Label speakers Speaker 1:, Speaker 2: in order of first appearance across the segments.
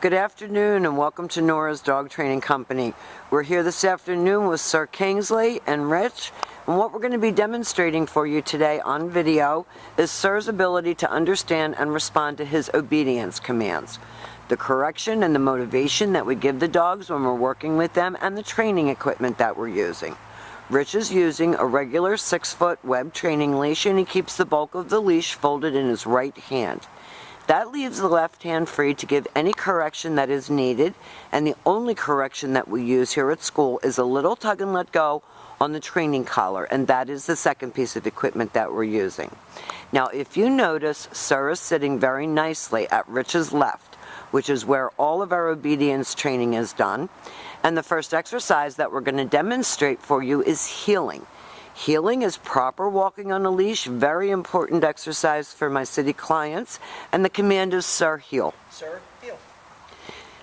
Speaker 1: Good afternoon and welcome to Nora's Dog Training Company. We're here this afternoon with Sir Kingsley and Rich, and what we're going to be demonstrating for you today on video is Sir's ability to understand and respond to his obedience commands, the correction and the motivation that we give the dogs when we're working with them, and the training equipment that we're using. Rich is using a regular 6-foot web training leash, and he keeps the bulk of the leash folded in his right hand. That leaves the left hand free to give any correction that is needed, and the only correction that we use here at school is a little tug and let go on the training collar, and that is the second piece of equipment that we're using. Now, if you notice, Sir is sitting very nicely at Rich's left, which is where all of our obedience training is done, and the first exercise that we're going to demonstrate for you is heeling. Heeling is proper walking on a leash, very important exercise for my city clients, and the command is Sir, heel.
Speaker 2: Sir, heel.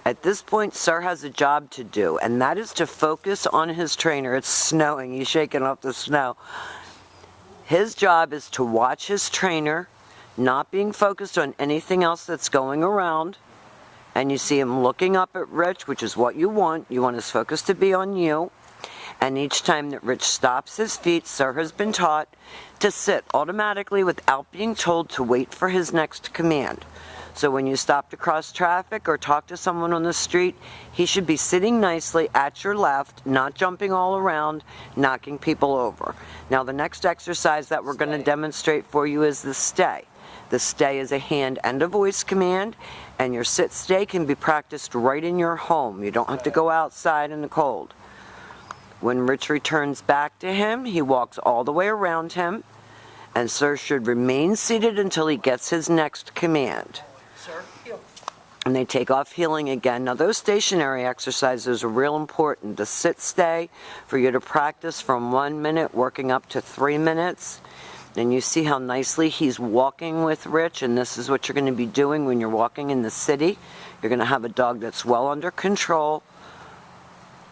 Speaker 1: At this point, Sir has a job to do, and that is to focus on his trainer. It's snowing, he's shaking off the snow. His job is to watch his trainer, not being focused on anything else that's going around, and you see him looking up at Rich, which is what you want his focus to be on you. And each time that Rich stops his feet, Sir has been taught to sit automatically without being told to wait for his next command. So when you stop to cross traffic or talk to someone on the street, he should be sitting nicely at your left, not jumping all around, knocking people over. Now the next exercise that we're going to demonstrate for you is the stay. The stay is a hand and a voice command, and your sit-stay can be practiced right in your home. You don't have to go outside in the cold. When Rich returns back to him, he walks all the way around him, and Sir should remain seated until he gets his next command.
Speaker 2: Sir, heel.
Speaker 1: And they take off heeling again. Now those stationary exercises are real important. The sit-stay, for you to practice from 1 minute working up to 3 minutes. And you see how nicely he's walking with Rich, and this is what you're going to be doing when you're walking in the city. You're going to have a dog that's well under control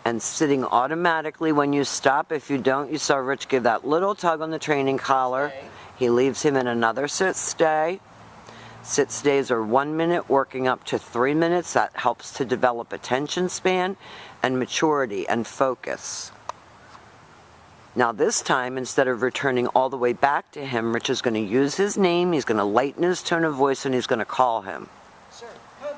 Speaker 1: and sitting automatically when you stop. If you don't, you saw Rich give that little tug on the training collar. He leaves him in another sit-stay. Sit-stays are 1 minute, working up to 3 minutes. That helps to develop attention span and maturity and focus. Now this time, instead of returning all the way back to him, Rich is going to use his name, he's going to lighten his tone of voice, and he's going to call him.
Speaker 2: Sir, come.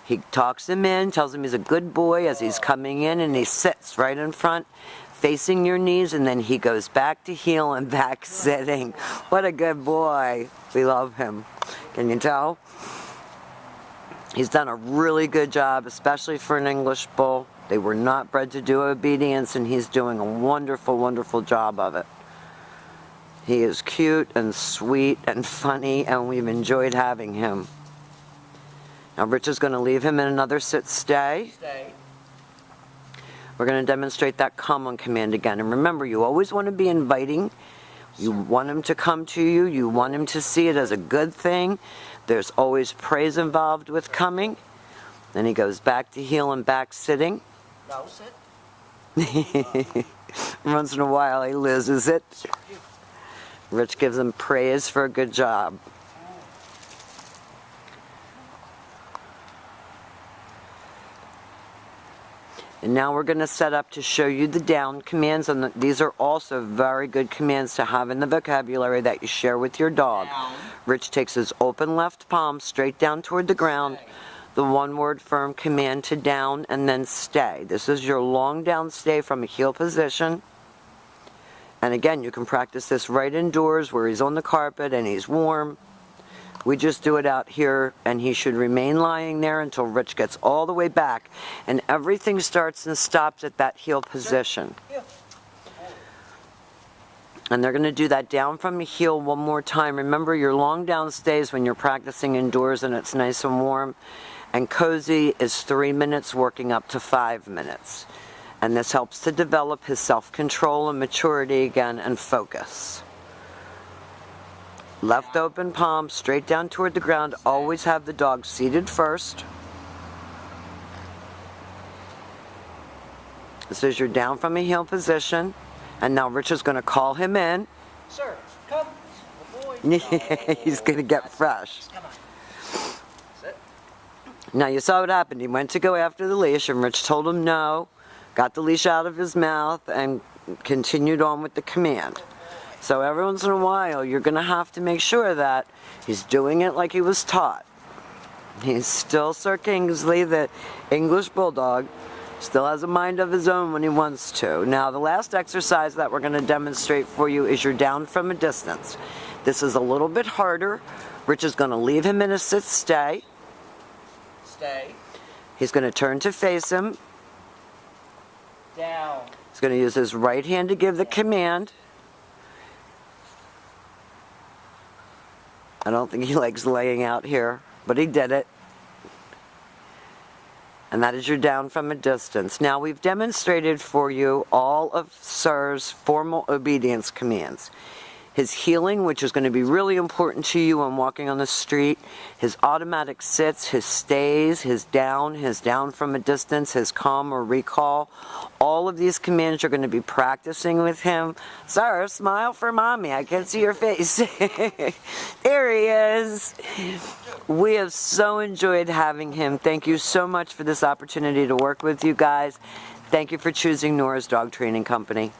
Speaker 1: He talks him in, tells him he's a good boy as he's coming in, and he sits right in front, facing your knees, and then he goes back to heel and back sitting. What a good boy. We love him. Can you tell? He's done a really good job, especially for an English bull. They were not bred to do obedience, and he's doing a wonderful, wonderful job of it. He is cute and sweet and funny, and we've enjoyed having him. Now Rich is going to leave him in another sit-stay.
Speaker 2: Stay.
Speaker 1: We're going to demonstrate that come on command again. And remember, you always want to be inviting. You want him to come to you. You want him to see it as a good thing. There's always praise involved with coming. Then he goes back to heel and back sitting.
Speaker 2: No, sit.
Speaker 1: Once in a while he loses it. Rich gives him praise for a good job. And now we're going to set up to show you the down commands, and these are also very good commands to have in the vocabulary that you share with your dog.
Speaker 2: Down.
Speaker 1: Rich takes his open left palm straight down toward the ground, the one-word firm command to down, and then stay. This is your long down stay from a heel position. And again, you can practice this right indoors where he's on the carpet and he's warm. We just do it out here, and he should remain lying there until Rich gets all the way back. And everything starts and stops at that heel position. And they're going to do that down from the heel one more time. Remember, your long down stays when you're practicing indoors and it's nice and warm. And cozy is 3 minutes, working up to 5 minutes. And this helps to develop his self-control and maturity again, and focus. Left open palm, straight down toward the ground. Always have the dog seated first. This is your down from a heel position. And now Rich is going to call him in.
Speaker 2: Sir, come. Good boy.
Speaker 1: He's going to get fresh.
Speaker 2: Come on. Sit.
Speaker 1: Now you saw what happened. He went to go after the leash and Rich told him no, got the leash out of his mouth and continued on with the command. So every once in a while you're going to have to make sure that he's doing it like he was taught. He's still Sir Kingsley, the English Bulldog, still has a mind of his own when he wants to. Now the last exercise that we're going to demonstrate for you is your down from a distance. This is a little bit harder. Rich is going to leave him in a sit-stay.
Speaker 2: Stay.
Speaker 1: He's going to turn to face him.
Speaker 2: Down.
Speaker 1: He's going to use his right hand to give the command. I don't think he likes laying out here, but he did it. And that is your down from a distance. Now we've demonstrated for you all of Sir's formal obedience commands. His heeling, which is going to be really important to you when walking on the street, his automatic sits, his stays, his down from a distance, his calm or recall. All of these commands you're going to be practicing with him. Sir, smile for mommy. I can't see your face. There he is. We have so enjoyed having him. Thank you so much for this opportunity to work with you guys. Thank you for choosing Nora's Dog Training Company.